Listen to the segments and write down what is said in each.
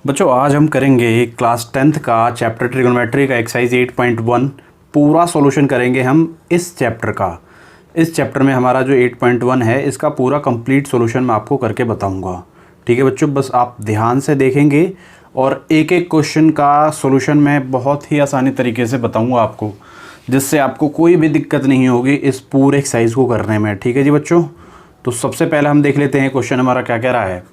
बच्चों आज हम करेंगे क्लास 10th का चैप्टर ट्रिग्नोमेट्री का एक्सरसाइज 8.1 पूरा सॉल्यूशन करेंगे हम इस चैप्टर का। इस चैप्टर में हमारा जो 8.1 है इसका पूरा कंप्लीट सॉल्यूशन मैं आपको करके बताऊंगा। ठीक है बच्चों, बस आप ध्यान से देखेंगे और एक एक क्वेश्चन का सॉल्यूशन मैं बहुत ही आसानी तरीके से बताऊँगा आपको, जिससे आपको कोई भी दिक्कत नहीं होगी इस पूरे एक्सरसाइज को करने में। ठीक है जी बच्चों, तो सबसे पहले हम देख लेते हैं क्वेश्चन हमारा क्या कह रहा है।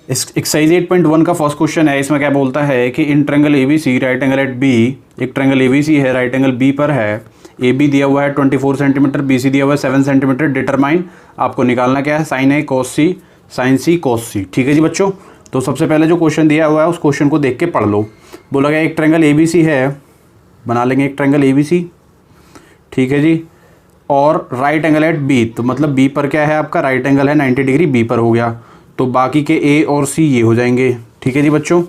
इस एक्सरसाइज 8.1 का फर्स्ट क्वेश्चन है। इसमें क्या बोलता है कि in triangle ABC right angle at B, एक ट्रायंगल एबीसी है, राइट एंगल बी पर है, ए बी दिया हुआ है 24 सेंटीमीटर, बी सी दिया हुआ है 7 सेंटीमीटर। डिटरमाइन, आपको निकालना क्या है, साइन ए कोस सी, साइन सी कोस सी। ठीक है जी बच्चों, तो सबसे पहले जो क्वेश्चन दिया हुआ है उस क्वेश्चन को देख के पढ़ लो। बोला गया एक ट्रायंगल एबीसी है, बना लेंगे एक ट्रायंगल एबीसी। ठीक है जी, और राइट एंगल एट बी, तो मतलब बी पर क्या है आपका राइट एंगल है 90 डिग्री बी पर हो गया, तो बाकी के ए और सी ये हो जाएंगे। ठीक है जी बच्चों,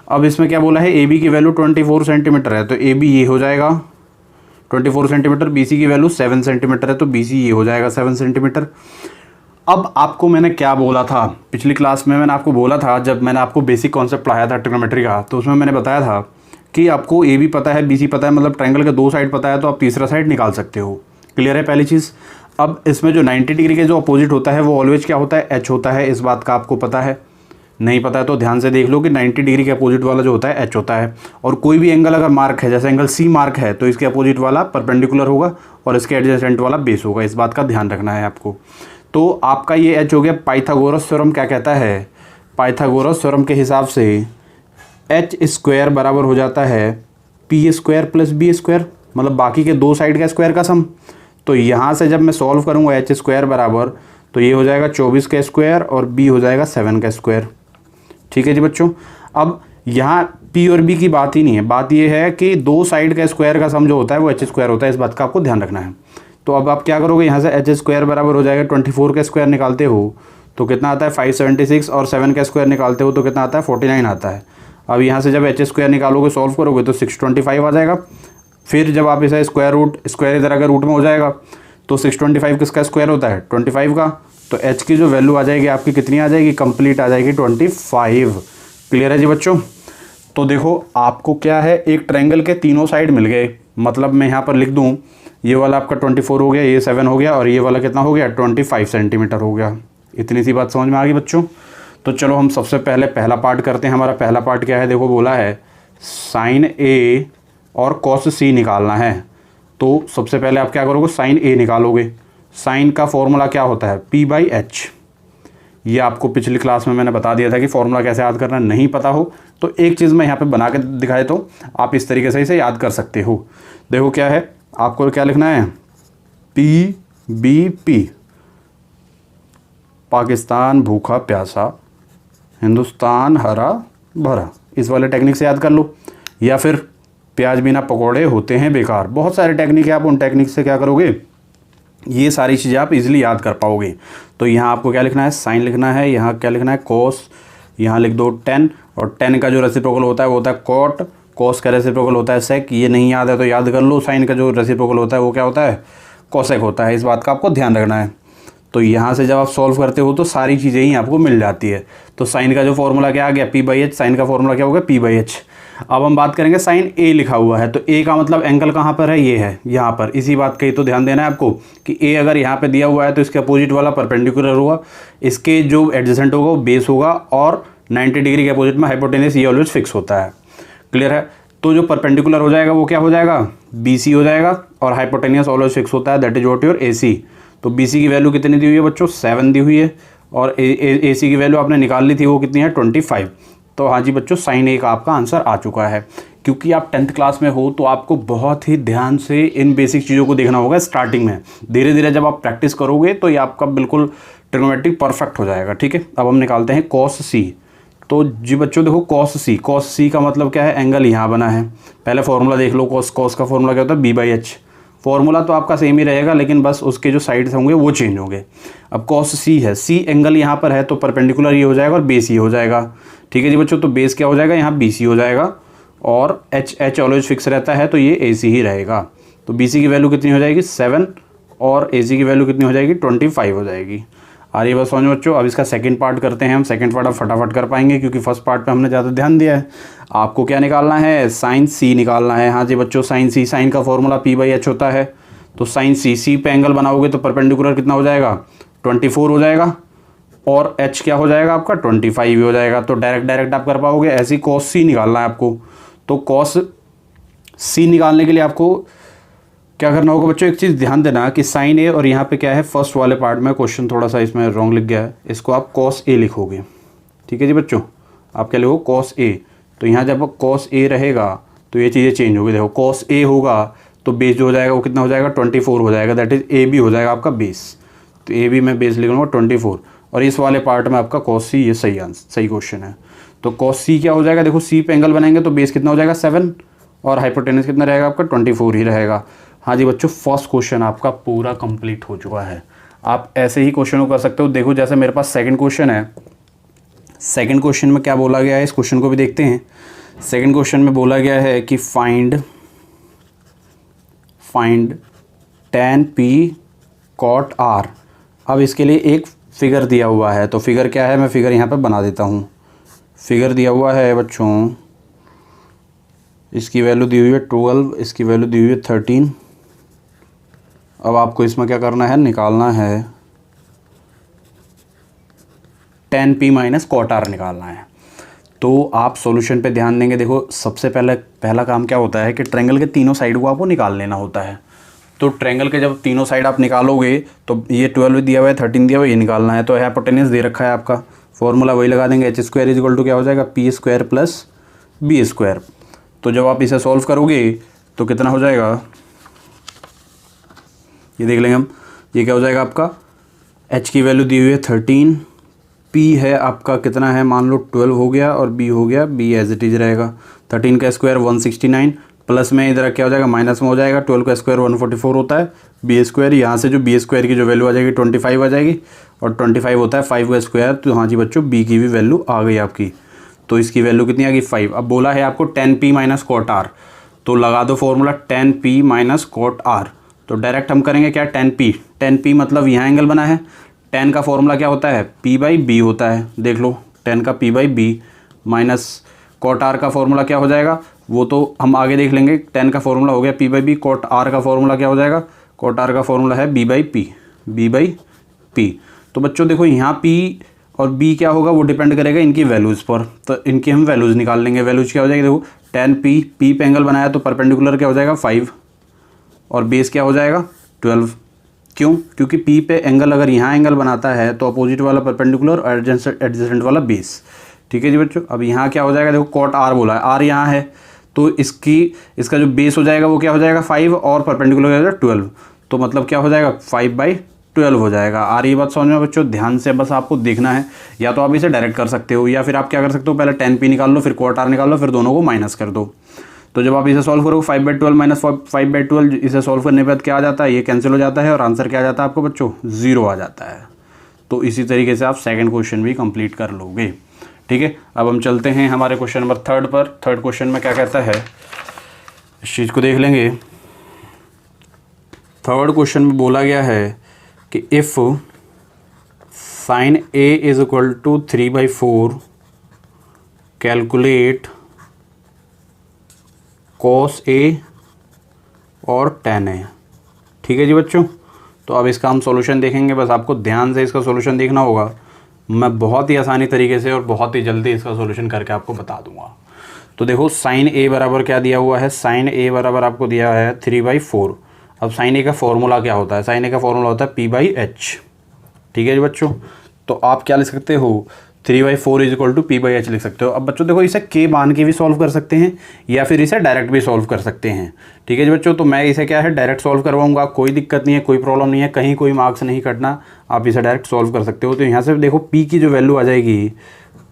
अब इसमें क्या बोला है, ए बी की वैल्यू 24 सेंटीमीटर है तो ए बी ये हो जाएगा 24 सेंटीमीटर, बी सी की वैल्यू 7 सेंटीमीटर है तो बी सी ये हो जाएगा 7 सेंटीमीटर। अब आपको मैंने क्या बोला था पिछली क्लास में, मैंने आपको बोला था जब मैंने आपको बेसिक कॉन्सेप्ट पढ़ाया था ट्रिग्नोमेट्री का, तो उसमें मैंने बताया था कि आपको ए बी पता है, बी सी पता है, मतलब ट्रायंगल के दो साइड पता है तो आप तीसरा साइड निकाल सकते हो। क्लियर है पहली चीज़। अब इसमें जो 90 डिग्री के जो अपोजिट होता है वो ऑलवेज क्या होता है, एच होता है। इस बात का आपको पता है, नहीं पता है तो ध्यान से देख लो कि 90 डिग्री के अपोजिट वाला जो होता है एच होता है। और कोई भी एंगल अगर मार्क है, जैसे एंगल सी मार्क है, तो इसके अपोजिट वाला परपेंडिकुलर होगा और इसके एडजेसेंट वाला बेस होगा। इस बात का ध्यान रखना है आपको। तो आपका ये एच हो गया। पाइथागोरस थ्योरम क्या कहता है, पाइथागोरस थ्योरम के हिसाब से एच स्क्वायर बराबर हो जाता है P square plus B square, मतलब बाकी के दो साइड का स्क्वायर का सम। तो यहाँ से जब मैं सॉल्व करूँगा एच स्क्वायर बराबर, तो ये हो जाएगा 24 का स्क्वायर और बी हो जाएगा 7 का स्क्वायर। ठीक है जी बच्चों, अब यहाँ पी और बी की बात ही नहीं है, बात ये है कि दो साइड का स्क्वायर का सम जो होता है वो एच स्क्वायर होता है। इस बात का आपको ध्यान रखना है। तो अब आप क्या करोगे, यहाँ से एच स्क्वायर बराबर हो जाएगा 24 का स्क्वायर निकालते हो तो कितना आता है 576, और 7 का स्क्वायर निकालते हो तो कितना आता है 49 आता है। अब यहाँ से जब एच स्क्वायर निकालोगे, सॉल्व करोगे तो 625 आ जाएगा। फिर जब आप इसे स्क्वायर रूट, स्क्वायर इधर अगर रूट में हो जाएगा तो 625 किसका स्क्वायर होता है 25 का, तो h की जो वैल्यू आ जाएगी आपकी कितनी आ जाएगी, कंप्लीट आ जाएगी 25। क्लियर है जी बच्चों। तो देखो आपको क्या है, एक ट्रायंगल के तीनों साइड मिल गए, मतलब मैं यहाँ पर लिख दूँ ये वाला आपका 24 हो गया, ये 7 हो गया और ये वाला कितना हो गया 25 सेंटीमीटर हो गया। इतनी सी बात समझ में आ गई बच्चों। तो चलो हम सबसे पहले पहला पार्ट करते हैं। हमारा पहला पार्ट क्या है, देखो बोला है साइन ए और कॉस सी निकालना है। तो सबसे पहले आप क्या करोगे, साइन ए निकालोगे। साइन का फॉर्मूला क्या होता है, पी बाई एच। ये आपको पिछली क्लास में मैंने बता दिया था कि फॉर्मूला कैसे याद करना, नहीं पता हो तो एक चीज़ मैं यहाँ पे बना के दिखाए तो आप इस तरीके से इसे याद कर सकते हो। देखो क्या है, आपको क्या लिखना है, पी बी पी, पाकिस्तान भूखा प्यासा, हिंदुस्तान हरा भरा, इस वाले टेक्निक से याद कर लो। या फिर प्याज बिना पकोड़े होते हैं बेकार, बहुत सारे टेक्निक है, आप उन टेक्निक से क्या करोगे, ये सारी चीज़ें आप इजीली याद कर पाओगे। तो यहाँ आपको क्या लिखना है, साइन लिखना है, यहाँ क्या लिखना है कोस, यहाँ लिख दो टेन, और टेन का जो रेसिप्रोकल होता है वो होता है कॉट, कोस का रेसिप्रोकल होता है सेक। ये नहीं याद है तो याद कर लो, साइन का जो रेसिप्रोकल होता है वो क्या होता है, कोसेक होता है। इस बात का आपको ध्यान रखना है। तो यहाँ से जब आप सॉल्व करते हो तो सारी चीज़ें ही आपको मिल जाती है। तो साइन का जो फॉर्मूला क्या आ गया, पी बाई एच, साइन का फॉर्मूला क्या होगा, पी बाई एच। अब हम बात करेंगे साइन ए लिखा हुआ है, तो ए का मतलब एंगल कहाँ पर है, ये है यहाँ पर। इसी बात का ही तो ध्यान देना है आपको कि ए अगर यहाँ पे दिया हुआ है तो इसके अपोजिट वाला परपेंडिकुलर होगा, इसके जो एडजेसेंट होगा वो बेस होगा, और 90 डिग्री के अपोजिट में हाइपोटेनस ये ऑलवेज फिक्स होता है। क्लियर है। तो जो परपेंडिकुलर हो जाएगा वो क्या हो जाएगा, बी सी हो जाएगा, और हाइपोटेनस ऑलवेज फिक्स होता है, दैट इज व्हाट योर ए सी। तो बी सी की वैल्यू कितनी दी हुई है बच्चों, 7 दी हुई है, और ए सी की वैल्यू आपने निकाल ली थी वो कितनी है 25। तो हाँ जी बच्चों, साइन ए का आपका आंसर आ चुका है। क्योंकि आप 10th क्लास में हो तो आपको बहुत ही ध्यान से इन बेसिक चीज़ों को देखना होगा स्टार्टिंग में। धीरे धीरे जब आप प्रैक्टिस करोगे तो ये आपका बिल्कुल ट्रिग्नोमेट्री परफेक्ट हो जाएगा। ठीक है, अब हम निकालते हैं कॉस सी। तो जी बच्चों देखो कॉस सी का मतलब क्या है, एंगल यहाँ बना है। पहले फॉर्मूला देख लो, कॉस का फॉर्मूला क्या होता है, बी बाई एच। फॉर्मूला तो आपका सेम ही रहेगा, लेकिन बस उसके जो साइड्स होंगे वो चेंज होंगे। अब कॉस सी है, सी एंगल यहाँ पर है तो परपेंडिकुलर ये हो जाएगा और बेस ये हो जाएगा। ठीक है जी बच्चों, तो बेस क्या हो जाएगा, यहाँ बी सी हो जाएगा, और एच ऑलवेज फिक्स रहता है तो ये ए सी ही रहेगा। तो बी सी की वैल्यू कितनी हो जाएगी 7, और ए सी की वैल्यू कितनी हो जाएगी 25 हो जाएगी। आ रही है बात समझ में बच्चों। अब इसका सेकंड पार्ट करते हैं हम। सेकंड पार्ट अब फटाफट कर पाएंगे क्योंकि फर्स्ट पार्ट पे हमने ज़्यादा ध्यान दिया है। आपको क्या निकालना है, साइन सी निकालना है। हाँ जी बच्चों, साइन सी, साइन का फॉर्मूला पी बाई एच होता है। तो साइन सी, सी पे एंगल बनाओगे तो परपेंडिकुलर कितना हो जाएगा, 24 हो जाएगा, और एच क्या हो जाएगा आपका 25 ही हो जाएगा। तो डायरेक्ट आप कर पाओगे। ऐसे ही कॉस सी निकालना है आपको। तो कॉस सी निकालने के लिए आपको क्या करना होगा बच्चों, एक चीज़ ध्यान देना कि साइन ए, और यहाँ पे क्या है फर्स्ट वाले पार्ट में क्वेश्चन थोड़ा सा इसमें रॉन्ग लिख गया है, इसको आप कॉस ए लिखोगे। ठीक है जी बच्चों, आप क्या लिखो कॉस ए। तो यहाँ जब कॉस ए रहेगा तो ये चीज़ें चेंज होगी। देखो कॉस ए होगा तो बेस जो हो जाएगा वो कितना हो जाएगा, 24 हो जाएगा। दैट इज ए बी हो जाएगा आपका बेस। तो ए बी में बेस लिख लूँगा 24, और इस वाले पार्ट में आपका कॉस सी, ये सही आंसर, सही क्वेश्चन है। तो कॉस सी क्या हो जाएगा, देखो सी पे एंगल बनाएंगे तो बेस कितना हो जाएगा 7, और हाइपोटेनस कितना रहेगा आपका 24 ही रहेगा। हाँ जी बच्चों, फर्स्ट क्वेश्चन आपका पूरा कंप्लीट हो चुका है। आप ऐसे ही क्वेश्चन को कर सकते हो। देखो जैसे मेरे पास सेकंड क्वेश्चन है, सेकंड क्वेश्चन में क्या बोला गया है, इस क्वेश्चन को भी देखते हैं। सेकंड क्वेश्चन में बोला गया है कि find tan p cot r। अब इसके लिए एक फिगर दिया हुआ है, तो फिगर क्या है, मैं फिगर यहाँ पे बना देता हूँ। फिगर दिया हुआ है बच्चों, इसकी वैल्यू दी हुई है 12, इसकी वैल्यू दी हुई है 13। अब आपको इसमें क्या करना है, निकालना है tan p minus cot R निकालना है। तो आप सॉल्यूशन पे ध्यान देंगे। देखो सबसे पहला काम क्या होता है कि ट्रायंगल के तीनों साइड को आपको निकाल लेना होता है। तो ट्रायंगल के जब तीनों साइड आप निकालोगे तो ये 12 दिया हुआ है, 13 दिया हुआ है, ये निकालना है। तो हाइपोटेनस दे रखा है आपका, फॉर्मूला वही लगा देंगे, H square is equal to क्या हो जाएगा, P square plus B square. तो जब आप इसे सॉल्व करोगे तो कितना हो जाएगा, ये देख लेंगे हम। ये क्या हो जाएगा आपका, h की वैल्यू दी हुई है 13, p है आपका कितना है, मान लो 12 हो गया, और b हो गया, b एज इट इज रहेगा। 13 का स्क्वायर 169, प्लस में इधर क्या हो जाएगा, माइनस में हो जाएगा। 12 का स्क्वायर 144 होता है, बी स्क्वायर, यहाँ से जो बी स्क्वायर की जो वैल्यू आ जाएगी 25 आ जाएगी, और 25 होता है 5 का स्क्वायर। तो हाँ जी बच्चों, बी की भी वैल्यू आ गई आपकी। तो इसकी वैल्यू कितनी आ गई 5। अब बोला है आपको tan p minus cot R, तो लगा दो formula tan p minus cot R. तो डायरेक्ट हम करेंगे क्या, tan p मतलब यहाँ एंगल बना है, tan का फॉर्मूला क्या होता है, p बाई बी होता है। देख लो tan का p by B minus cot R का फॉर्मूला क्या हो जाएगा, वो तो हम आगे देख लेंगे। tan का फॉर्मूला हो गया p by B, cot R का फॉर्मूला क्या हो जाएगा, कॉट आर का फॉर्मूला है b बाई पी। तो बच्चों देखो यहाँ p और b क्या होगा, वो डिपेंड करेगा इनकी वैल्यूज़ पर। तो इनकी हम वैल्यूज़ निकाल लेंगे। वैल्यूज़ क्या हो जाएगी, देखो tan p पे एंगल बनाया तो परपेंडिकुलर क्या हो जाएगा 5, और बेस क्या हो जाएगा 12। क्यों, क्योंकि p पे एंगल अगर यहाँ एंगल बनाता है तो अपोजिट वाला परपेंडिकुलर और एडजेसेंट वाला बेस। ठीक है जी बच्चों। अब यहाँ क्या हो जाएगा, देखो कॉट आर बोला है, आर यहाँ है, तो इसका जो बेस हो जाएगा वो क्या हो जाएगा 5, और परपेंडिकुलर हो जाएगा 12। तो मतलब क्या हो जाएगा 5/12 हो जाएगा। आ रही बात समझ में बच्चों, ध्यान से बस आपको देखना है। या तो आप इसे डायरेक्ट कर सकते हो, या फिर आप क्या कर सकते हो, पहले tan p निकाल लो, फिर कॉट आर निकाल लो, फिर दोनों को माइनस कर दो। तो जब आप इसे सॉल्व करोगे 5/12 माइनस 5/12, इसे सॉल्व करने के बाद क्या आ जाता है, ये कैंसिल हो जाता है, और आंसर क्या आ जाता है आपको बच्चों, 0 आ जाता है। तो इसी तरीके से आप सेकंड क्वेश्चन भी कंप्लीट कर लोगे। ठीक है, अब हम चलते हैं हमारे क्वेश्चन नंबर 3 पर। थर्ड क्वेश्चन में क्या कहता है, इस चीज़ को देख लेंगे। थर्ड क्वेश्चन में बोला गया है कि if sine a is equal to 3/4 calculate cos a और tan a। ठीक है जी बच्चों। तो अब इसका हम सॉल्यूशन देखेंगे, बस आपको ध्यान से इसका सॉल्यूशन देखना होगा। मैं बहुत ही आसानी तरीके से और बहुत ही जल्दी इसका सॉल्यूशन करके आपको बता दूंगा। तो देखो साइन a बराबर क्या दिया हुआ है, साइन a बराबर आपको दिया है 3/4। अब साइन a का फॉर्मूला क्या होता है, साइन a का फॉर्मूला होता है p/h। ठीक है जी बच्चों। तो आप क्या लिख सकते हो, 3/4 इज इक्वल टू p/h लिख सकते हो। अब बच्चों देखो इसे k मान के भी सॉल्व कर सकते हैं, या फिर इसे डायरेक्ट भी सॉल्व कर सकते हैं। ठीक है जी बच्चों। तो मैं इसे क्या है डायरेक्ट सॉल्व करवाऊंगा, कोई दिक्कत नहीं है, कोई प्रॉब्लम नहीं है, कहीं कोई मार्क्स नहीं कटना, आप इसे डायरेक्ट सॉल्व कर सकते हो। तो यहाँ से देखो p की जो वैल्यू आ जाएगी,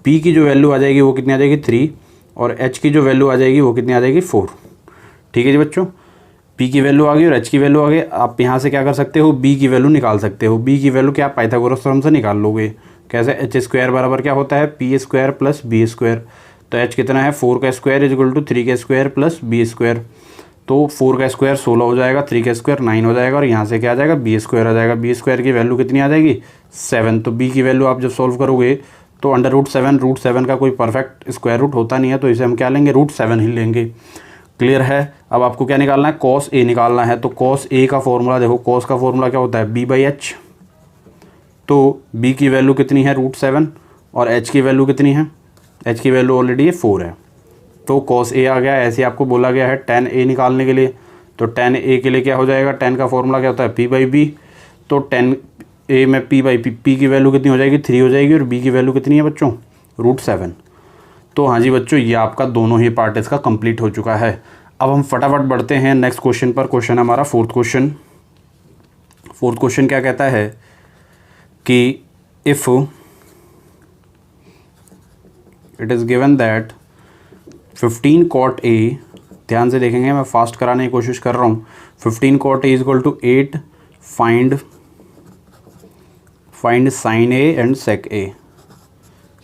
p की जो वैल्यू आ जाएगी वो कितनी आ जाएगी 3, और h की जो वैल्यू आ जाएगी वो कितनी आ जाएगी 4। ठीक है जी बच्चों। p की वैल्यू आ गई और h की वैल्यू आ गई। आप यहाँ से क्या कर सकते हो, b की वैल्यू निकाल सकते हो। b की वैल्यू क्या, पाइथागोरस थ्योरम से निकाल लोगे। कैसे, h स्क्वायर बराबर क्या होता है, p square plus b square. तो h कितना है, 4 का स्क्वायर इज इक्वल टू 3 का स्क्वायर प्लस b स्क्वायर। तो 4 का स्क्वायर 16 हो जाएगा, 3 का स्क्वायर 9 हो जाएगा, और यहाँ से क्या आ जाएगा b स्क्वायर आ जाएगा। b स्क्वायर की वैल्यू कितनी आ जाएगी 7, तो b की वैल्यू आप जब सॉल्व करोगे तो √7 का कोई परफेक्ट स्क्वायर रूट होता नहीं है, तो इसे हम क्या लेंगे, √7 ही लेंगे। क्लियर है। अब आपको क्या निकालना है, cos a निकालना है। तो cos a का फॉर्मूला देखो, cos का फॉर्मूला क्या होता है, b/h। तो b की वैल्यू कितनी है, √7, और h की वैल्यू कितनी है, h की वैल्यू ऑलरेडी 4 है। तो cos a आ गया, ऐसे आपको बोला गया है tan a निकालने के लिए। तो tan a के लिए क्या हो जाएगा, tan का फॉर्मूला क्या होता है, p/b। तो tan a में p/p, p की वैल्यू कितनी हो जाएगी, 3 हो जाएगी, और b की वैल्यू कितनी है बच्चों, √7। तो हाँ जी बच्चों, ये आपका दोनों ही पार्ट इसका कंप्लीट हो चुका है। अब हम फटाफट बढ़ते हैं नेक्स्ट क्वेश्चन पर। क्वेश्चन हमारा फोर्थ क्वेश्चन क्या कहता है कि if it is given that 15 cot a, ध्यान से देखेंगे, मैं फास्ट कराने की कोशिश कर रहा हूँ। 15 cot a = 8, find sin a and sec a,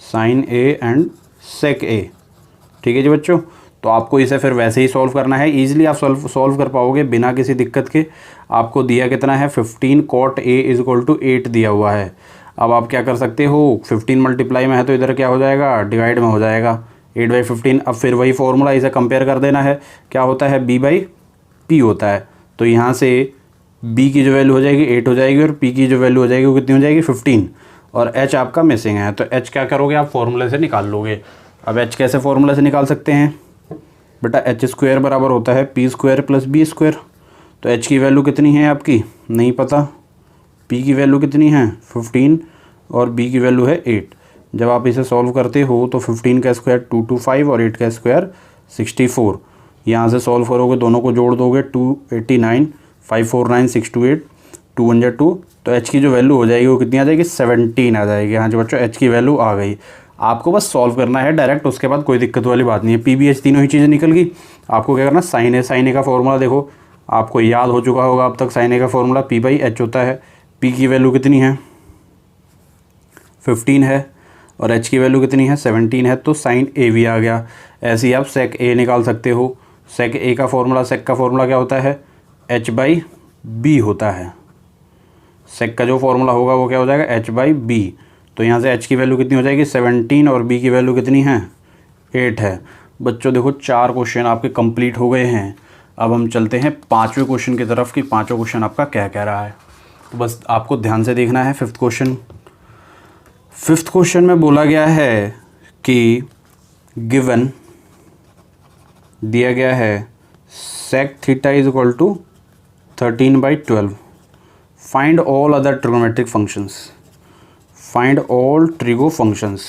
sin a and sec a। ठीक है जी बच्चों, तो आपको इसे फिर वैसे ही सॉल्व करना है। ईजिली आप सॉल्व कर पाओगे बिना किसी दिक्कत के। आपको दिया कितना है, 15 cot a = 8 दिया हुआ है। अब आप क्या कर सकते हो, 15 मल्टीप्लाई में है तो इधर क्या हो जाएगा, डिवाइड में हो जाएगा, 8/15। अब फिर वही फॉर्मूला, इसे कंपेयर कर देना है, क्या होता है, b/p होता है। तो यहाँ से b की जो वैल्यू हो जाएगी 8 हो जाएगी, और p की जो वैल्यू हो जाएगी वो कितनी हो जाएगी, 15, और h आपका मिसिंग है। तो h क्या करोगे, आप फॉर्मूले से निकाल लोगे। अब h कैसे फॉर्मूले से निकाल सकते हैं बेटा, h² बराबर होता है p² + b²। तो h की वैल्यू कितनी है आपकी, नहीं पता, p की वैल्यू कितनी है, 15, और b की वैल्यू है 8। जब आप इसे सॉल्व करते हो तो 15 का स्क्वायर 225 और 8 का स्क्वायर 64। यहाँ से सॉल्व करोगे, दोनों को जोड़ दोगे, 289, 549, 628, 2 1 2। तो h की जो वैल्यू हो जाएगी वो कितनी आ जाएगी, 17 आ जाएगी। हाँ जी बच्चों, h की वैल्यू आ गई। आपको बस सॉल्व करना है डायरेक्ट, उसके बाद कोई दिक्कत वाली बात नहीं है। p b h तीनों ही चीज़ें निकल गई। आपको क्या करना, sin a का फॉर्मूला देखो, आपको याद हो चुका होगा अब तक। sin a का फॉर्मूला p/h होता है। p की वैल्यू कितनी है, 15 है, और h की वैल्यू कितनी है, 17 है। तो sin a भी आ गया। ऐसे ही आप sec a निकाल सकते हो। sec a का फॉर्मूला, sec का फॉर्मूला क्या होता है, h/b होता है। sec का जो फॉर्मूला होगा वो क्या हो जाएगा, h/b। तो यहाँ से h की वैल्यू कितनी हो जाएगी, 17, और b की वैल्यू कितनी है, 8 है। बच्चों देखो, 4 क्वेश्चन आपके कंप्लीट हो गए हैं। अब हम चलते हैं 5वें क्वेश्चन की तरफ कि 5वां क्वेश्चन आपका क्या कह रहा है। तो बस आपको ध्यान से देखना है। 5th क्वेश्चन में बोला गया है कि गिवन दिया गया है sec θ = 13/12, find all other trigonometric functions, find all trigo functions.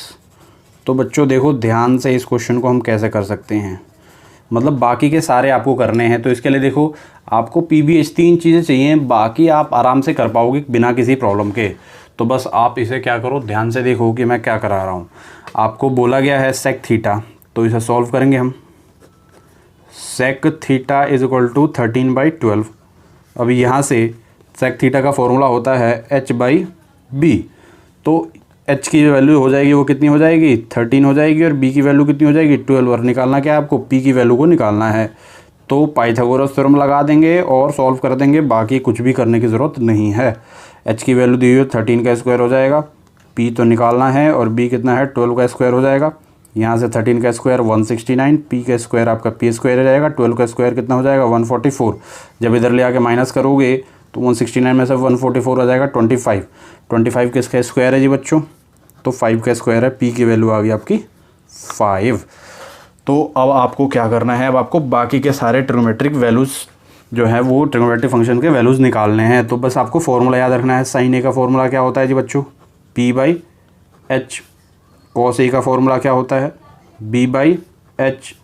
तो बच्चों देखो, ध्यान से इस क्वेश्चन को हम कैसे कर सकते हैं, मतलब बाकी के सारे आपको करने हैं। तो इसके लिए देखो, आपको PBH 3 चीज़ें चाहिए, बाकी आप आराम से कर पाओगे बिना किसी प्रॉब्लम के। तो बस आप इसे क्या करो, ध्यान से देखो कि मैं क्या करा रहा हूँ। आपको बोला गया है sec θ, तो इसे सॉल्व करेंगे हम। sec θ = 13/12। अब यहाँ से sec θ का फॉर्मूला होता है h/b। तो h की वैल्यू हो जाएगी, वो कितनी हो जाएगी, 13 हो जाएगी, और b की वैल्यू कितनी हो जाएगी, 12। और निकालना क्या है आपको, p की वैल्यू को निकालना है। तो पाइथागोरस थ्योरम लगा देंगे और सॉल्व कर देंगे, बाकी कुछ भी करने की ज़रूरत नहीं है। h की वैल्यू दी हुई है, 13 का स्क्वायर हो जाएगा, p तो निकालना है, और b कितना है, 12 का स्क्वायर हो जाएगा। यहाँ से 13 का स्क्वायर 169, p का स्क्वायर आपका p² हो जाएगा, 12 का स्क्वायर कितना हो जाएगा, 144। जब इधर ले आके माइनस करोगे तो 169 में से 144 हो जाएगा 25 किसका स्क्वायर है जी बच्चों, तो 5 का स्क्वायर है। p की वैल्यू आ गई आपकी 5। तो अब आपको क्या करना है, अब आपको बाकी के सारे ट्रिगोनोमेट्रिक वैल्यूज़ जो है वो ट्रिगोनोमेट्रिक फंक्शन के वैल्यूज़ निकालने हैं। तो बस आपको फॉर्मूला याद रखना है। sin a का फॉर्मूला क्या होता है जी बच्चों, p/h। cos a का फॉर्मूला क्या होता है, b/h।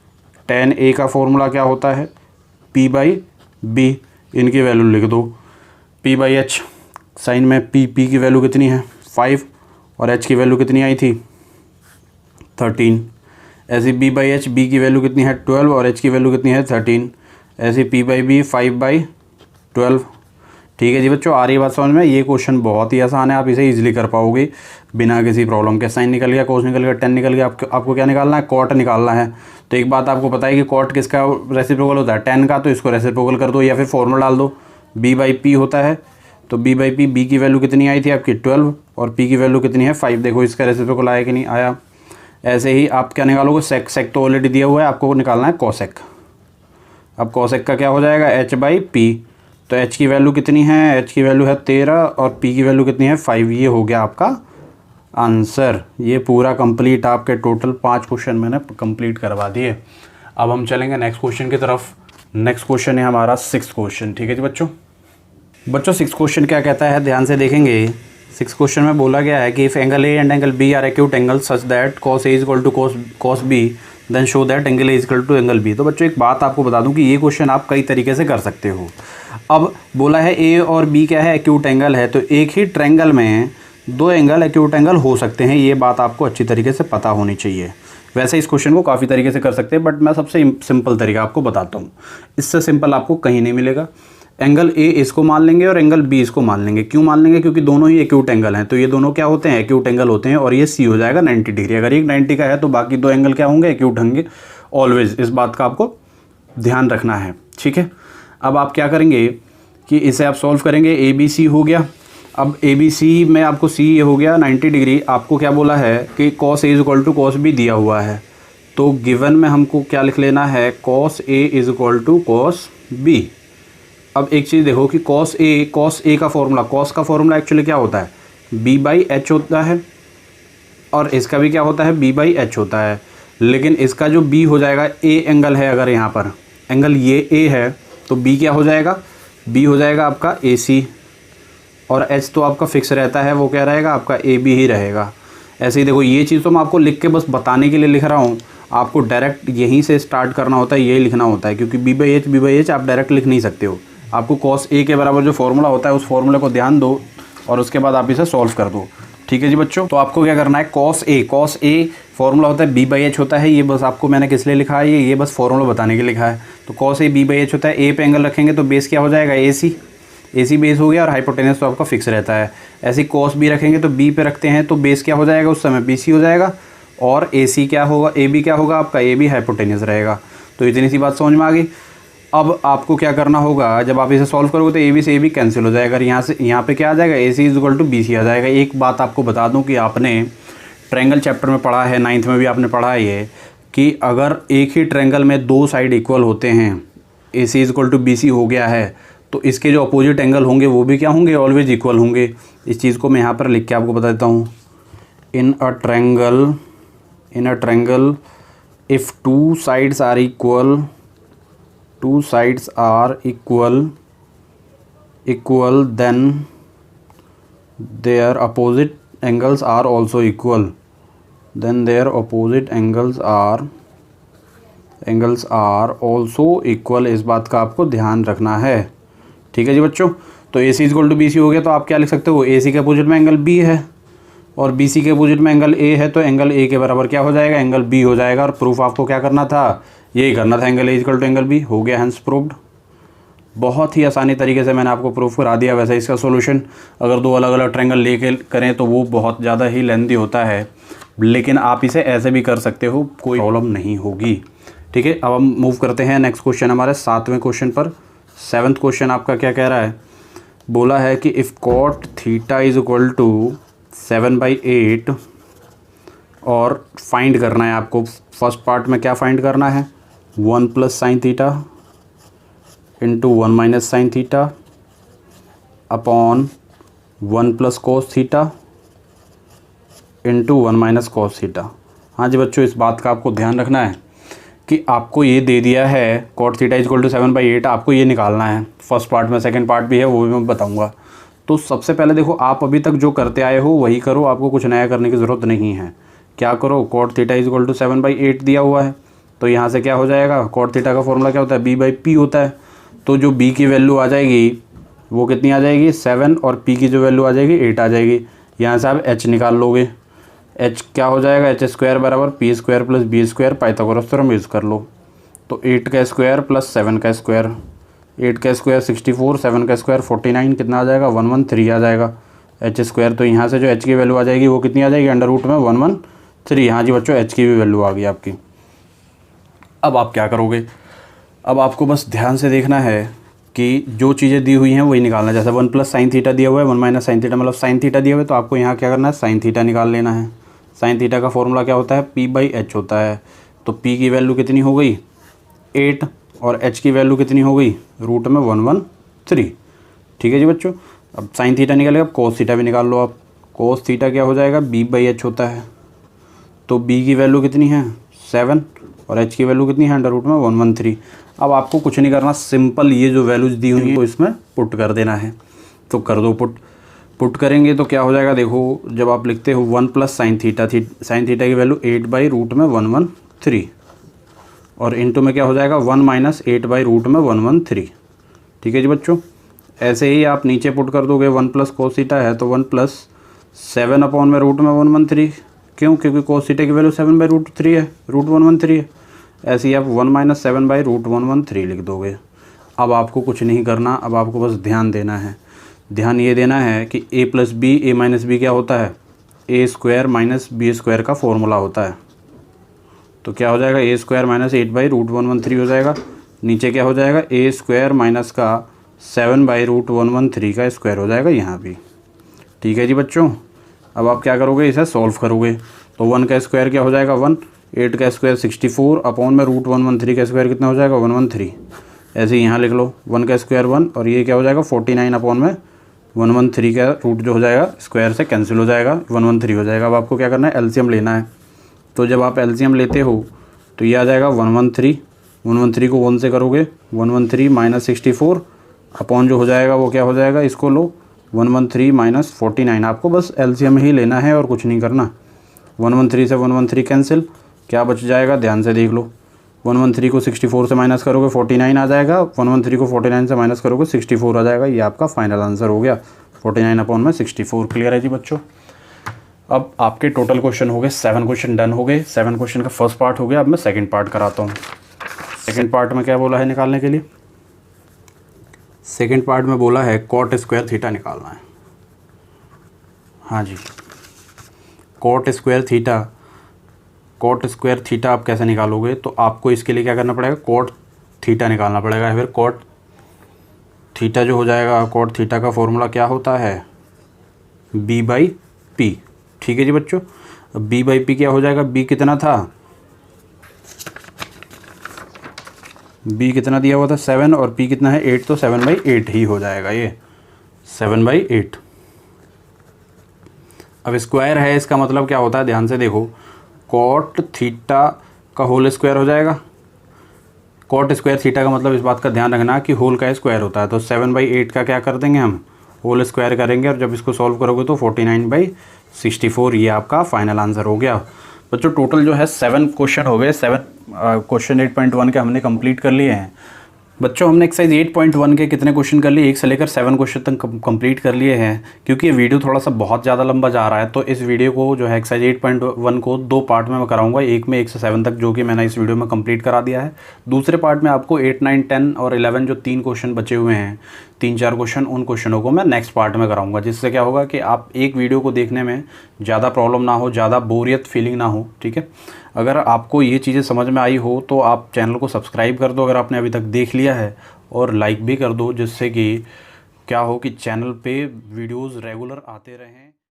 tan a का फॉर्मूला क्या होता है, p/b। इनकी वैल्यू लिख दो। p/h, साइन में p की वैल्यू कितनी है, 5, और h की वैल्यू कितनी आई थी, 13। ऐसी b/h, b की वैल्यू कितनी है, 12, और h की वैल्यू कितनी है, 13। ऐसी p/b 5/12। ठीक है जी बच्चों, आ रही बात समझ में। ये क्वेश्चन बहुत ही आसान है, आप इसे इजीली कर पाओगे बिना किसी प्रॉब्लम के। साइन निकल गया, कोस निकल गया, टेन निकल गया, आपको क्या निकालना है, कॉट निकालना है। तो एक बात आपको पता है कि कॉट किसका रेसिप्रोकल होता है, 10 का, तो इसको रेसिप्रोकल कर दो या फिर फॉर्मूला डाल दो, b/p होता है। तो b/p, b की वैल्यू कितनी आई थी आपकी, 12, और p की वैल्यू कितनी है 5। देखो इसका रेसिप्रोकल आया कि नहीं आया। ऐसे ही आप क्या निकालोगे, सेक, सेक तो ऑलरेडी दिया हुआ है, आपको निकालना है कोसेक। अब कोसेक का क्या हो जाएगा h/p। तो h की वैल्यू कितनी है, h की वैल्यू है 13 और p की वैल्यू कितनी है 5। ये हो गया आपका आंसर। ये पूरा कंप्लीट आपके टोटल 5 क्वेश्चन मैंने कंप्लीट करवा दिए। अब हम चलेंगे नेक्स्ट क्वेश्चन की तरफ। नेक्स्ट क्वेश्चन है हमारा 6th क्वेश्चन। ठीक है जी बच्चों। 6th क्वेश्चन क्या कहता है, ध्यान से देखेंगे। 6th क्वेश्चन में बोला गया है कि if angle A and angle B are acute angle such that cos A equal to cos B then show that angle A equal to angle B. तो बच्चों एक बात आपको बता दूं कि ये क्वेश्चन आप कई तरीके से कर सकते हो। अब बोला है ए और बी क्या है, एक्यूट एंगल है, तो एक ही ट्रायंगल में 2 एंगल एक्यूट एंगल हो सकते हैं। ये बात आपको अच्छी तरीके से पता होनी चाहिए। वैसे इस क्वेश्चन को काफ़ी तरीके से कर सकते हैं, बट मैं सबसे सिंपल तरीका आपको बताता हूँ। इससे सिंपल आपको कहीं नहीं मिलेगा। एंगल ए इसको मान लेंगे और एंगल बी इसको मान लेंगे। क्यों मान लेंगे, क्योंकि दोनों ही एक्यूट एंगल हैं। तो ये दोनों क्या होते हैं, एक्यूट एंगल होते हैं। और ये सी हो जाएगा 90 डिग्री। अगर एक 90 का है तो बाकी 2 एंगल क्या होंगे, एक्यूट होंगे ऑलवेज। इस बात का आपको ध्यान रखना है। ठीक है। अब आप क्या करेंगे कि इसे आप सॉल्व करेंगे। ए बी सी हो गया। अब ए बी सी में आपको सी ये हो गया 90 डिग्री। आपको क्या बोला है कि cos A equal to cos B दिया हुआ है। तो गिवन में हमको क्या लिख लेना है, cos A equal to cos B। अब एक चीज़ देखो कि cos A का फॉर्मूला, cos का फॉर्मूला एक्चुअली क्या होता है, B/H होता है। और इसका भी क्या होता है, B/H होता है। लेकिन इसका जो B हो जाएगा, A एंगल है, अगर यहाँ पर एंगल ये A है तो B क्या हो जाएगा, B हो जाएगा आपका AC। और H तो आपका फिक्स रहता है, वो क्या रहेगा आपका AB ही रहेगा। ऐसे ही देखो, ये चीज़ तो मैं आपको लिख के बस बताने के लिए लिख रहा हूँ। आपको डायरेक्ट यहीं से स्टार्ट करना होता है, यही लिखना होता है। क्योंकि B/H आप डायरेक्ट लिख नहीं सकते हो। आपको cos A के बराबर जो फॉर्मूला होता है उस फॉर्मूले को ध्यान दो और उसके बाद आप इसे सॉल्व कर दो। ठीक है जी बच्चों। तो आपको क्या करना है, cos A फॉर्मूला होता है B/H होता है। ये बस आपको मैंने किस लिए लिखा है, ये बस फॉर्मूला बताने के लिए लिखा है। तो cos A B/H होता है। A पे एंगल रखेंगे तो बेस क्या हो जाएगा, AC बेस हो गया। और हाइपोटेनस तो आपका फिक्स रहता है। ऐसे cos B रखेंगे तो B पे रखते हैं तो बेस क्या हो जाएगा, उस समय BC हो जाएगा। और AC क्या होगा, AB क्या होगा आपका, AB हाइपोटेनस रहेगा। तो इतनी सी बात समझ में आ गई। अब आपको क्या करना होगा, जब आप इसे सॉल्व करोगे तो AB से AB कैंसिल हो जाएगा। यहाँ से यहाँ पे क्या आ जाएगा, AC इक्वल टू BC आ जाएगा। एक बात आपको बता दूं कि आपने ट्रायंगल चैप्टर में पढ़ा है, 9th में भी आपने पढ़ा है ये, कि अगर एक ही ट्रायंगल में 2 साइड इक्वल होते हैं, AC इक्वल टू BC हो गया है, तो इसके जो अपोजिट एंगल होंगे वो भी क्या होंगे, ऑलवेज इक्वल होंगे। इस चीज़ को मैं यहाँ पर लिख के आपको बता देता हूँ। In a triangle if 2 sides are equal then their opposite angles are also equal. इस बात का आपको ध्यान रखना है। ठीक है जी बच्चों। तो AC इक्वल टू BC हो गया। तो आप क्या लिख सकते हो, AC के अपोजिट में एंगल B है और BC के अपोजिट में एंगल A है। तो एंगल A के बराबर क्या हो जाएगा, एंगल B हो जाएगा। और प्रूफ आपको क्या करना था, यही करना था, angle A equal to angle B हो गया, हैंस प्रूव्ड। बहुत ही आसानी तरीके से मैंने आपको प्रूफ करा दिया। वैसे इसका सॉल्यूशन अगर 2 अलग अलग ट्रायंगल लेके करें तो वो बहुत ज़्यादा ही लेंथी होता है, लेकिन आप इसे ऐसे भी कर सकते हो, कोई प्रॉब्लम नहीं होगी। ठीक है। अब हम मूव करते हैं नेक्स्ट क्वेश्चन, हमारे 7वें क्वेश्चन पर। 7th क्वेश्चन आपका क्या कह रहा है, बोला है कि if cot theta is equal to 7/8 और फाइंड करना है आपको। फर्स्ट पार्ट में क्या फाइंड करना है, 1 + sin theta into 1 - sin theta upon 1 + cos theta into 1 - cos theta. हाँ जी बच्चों, इस बात का आपको ध्यान रखना है कि आपको ये दे दिया है cot थीटा इक्वल टू 7/8, आपको ये निकालना है। फर्स्ट पार्ट में, सेकंड पार्ट भी है, वो भी मैं बताऊंगा। तो सबसे पहले देखो, आप अभी तक जो करते आए हो वही करो, आपको कुछ नया करने की ज़रूरत नहीं है। क्या करो, cot थीटा इक्वल टू 7/8 दिया हुआ है, तो यहाँ से क्या हो जाएगा, cot थीटा का फॉर्मूला क्या होता है, B/P होता है। तो जो B की वैल्यू आ जाएगी वो कितनी आ जाएगी, 7, और P की जो वैल्यू आ जाएगी 8 आ जाएगी। यहाँ से आप H निकाल लोगे। H क्या हो जाएगा, H² बराबर P² + B², Pythagoras theorem use कर लो। तो 8 का स्क्वायर प्लस 7 का स्क्वायर, 8 का स्क्वायर 64, 7 का स्क्वायर 49, कितना आ जाएगा, 113 आ जाएगा। H², तो यहाँ से जो H की वैल्यू आ जाएगी वो कितनी आ जाएगी, √ में 113। हाँ जी बच्चों, H की भी वैल्यू आ गई आपकी। अब आप क्या करोगे, अब आपको बस ध्यान से देखना है कि जो चीज़ें दी हुई हैं वही निकालना है। जैसे 1 प्लस साइन थीटा दिया हुआ है, 1 माइनस साइन थीटा मतलब साइन थीटा दिया हुआ है, तो आपको यहाँ क्या करना है, साइन थीटा निकाल लेना है। साइन थीटा का फॉर्मूला क्या होता है, p/h होता है। तो p की वैल्यू कितनी हो गई 8 और h की वैल्यू कितनी हो गई √113। ठीक है जी बच्चों। अब साइन थीटा निकालेगा, अब कोस थीटा भी निकाल लो आप। कोस थीटा क्या हो जाएगा, b/h होता है। तो b की वैल्यू कितनी है 7 और h की वैल्यू कितनी है √113। अब आपको कुछ नहीं करना, सिंपल ये जो वैल्यूज दी हुई है तो इसमें पुट कर देना है। तो कर दो पुट करेंगे तो क्या हो जाएगा, देखो जब आप लिखते हो 1 प्लस साइन थीटा की वैल्यू 8/√113 और इंटू में क्या हो जाएगा 1 माइनस 8/√113। ठीक है जी बच्चों। ऐसे ही आप नीचे पुट कर दोगे, 1 प्लस कोस थीटा है तो 1 प्लस 7/√113। क्यों, क्योंकि कोस थीटा की वैल्यू 7/√3 है, √113 है। ऐसे ही आप 1 माइनस 7/√113 लिख दोगे। अब आपको कुछ नहीं करना, अब आपको बस ध्यान देना है। ध्यान ये देना है कि a plus B A minus B क्या होता है, a square minus B square का फॉर्मूला होता है। तो क्या हो जाएगा, a स्क्वायर माइनस 8/√113 हो जाएगा। नीचे क्या हो जाएगा, a स्क्वायर माइनस का 7/√113 का स्क्वायर हो जाएगा यहाँ भी। ठीक है जी बच्चों। अब आप क्या करोगे, इसे सॉल्व करोगे तो 1 का स्क्वायर क्या हो जाएगा 1, 8 का स्क्वायर 64 अपॉन में √113 का स्क्वायर कितना हो जाएगा 113। ऐसे ही यहाँ लिख लो 1 का स्क्वायर 1 और ये क्या हो जाएगा 49 अपॉन में 113 का रूट जो हो जाएगा स्क्वायर से कैंसिल हो जाएगा, 113 हो जाएगा। अब आपको क्या करना है, एलसीएम लेना है। तो जब आप एलसीएम लेते हो तो ये आ जाएगा 113 को 1 से करोगे 113 माइनस 64 अपॉन जो हो जाएगा वो क्या हो जाएगा, इसको लो 113 माइनस 49। आपको बस एलसीएम ही लेना है और कुछ नहीं करना। 113 से 113 कैंसिल, क्या बच जाएगा, ध्यान से देख लो। 113 को 64 से माइनस करोगे 49 आ जाएगा, 113 को 49 से माइनस करोगे 64 आ जाएगा। ये आपका फाइनल आंसर हो गया 49 अपॉन में 64। क्लियर है जी बच्चों। अब आपके टोटल क्वेश्चन हो गए 7 क्वेश्चन डन हो गए। 7 क्वेश्चन का फर्स्ट पार्ट हो गया। अब मैं सेकंड पार्ट कराता हूँ। सेकंड पार्ट में क्या बोला है निकालने के लिए, सेकंड पार्ट में बोला है कॉट स्क्वायर थीटा निकालना है। हाँ जी, कॉट स्क्वायर थीटा आप कैसे निकालोगे, तो आपको इसके लिए क्या करना पड़ेगा, कॉट थीटा निकालना पड़ेगा। फिर कॉट थीटा जो हो जाएगा, कॉट थीटा का फॉर्मूला क्या होता है b/p। ठीक है जी बच्चों। अब b/p क्या हो जाएगा, b कितना था, b कितना दिया हुआ था 7 और p कितना है 8, तो 7/8 ही हो जाएगा, ये 7/8। अब स्क्वायर है, इसका मतलब क्या होता है, ध्यान से देखो, कॉट थीटा का होल स्क्वायर हो जाएगा। कॉट स्क्वायर थीटा का मतलब इस बात का ध्यान रखना कि होल का स्क्वायर होता है। तो 7/8 का क्या कर देंगे हम, होल स्क्वायर करेंगे और जब इसको सॉल्व करोगे तो 49/64। ये आपका फाइनल आंसर हो गया बच्चों। टोटल जो है 7 क्वेश्चन हो गए। 7 क्वेश्चन 8.1 के हमने कंप्लीट कर लिए हैं बच्चों। हमने एक्सरसाइज 8.1 के कितने क्वेश्चन कर लिए, 1 से लेकर 7 क्वेश्चन तक कंप्लीट कर लिए हैं। क्योंकि ये वीडियो थोड़ा सा बहुत ज़्यादा लंबा जा रहा है, तो इस वीडियो को जो है एक्सरसाइज 8.1 को 2 पार्ट में मैं कराऊंगा। एक में 1 से 7 तक जो कि मैंने इस वीडियो में कंप्लीट करा दिया है। दूसरे पार्ट में आपको 8, 9, 10 और 11 जो 3 क्वेश्चन बचे हुए हैं, 3-4 क्वेश्चन, उन क्वेश्चनों को मैं नेक्स्ट पार्ट में कराऊंगा। जिससे क्या होगा कि आप एक वीडियो को देखने में ज़्यादा प्रॉब्लम ना हो, ज़्यादा बोरियत फीलिंग ना हो। ठीक है। अगर आपको ये चीज़ें समझ में आई हो तो आप चैनल को सब्सक्राइब कर दो अगर आपने अभी तक देख लिया है, और लाइक भी कर दो, जिससे कि क्या हो कि चैनल पे वीडियोस रेगुलर आते रहें।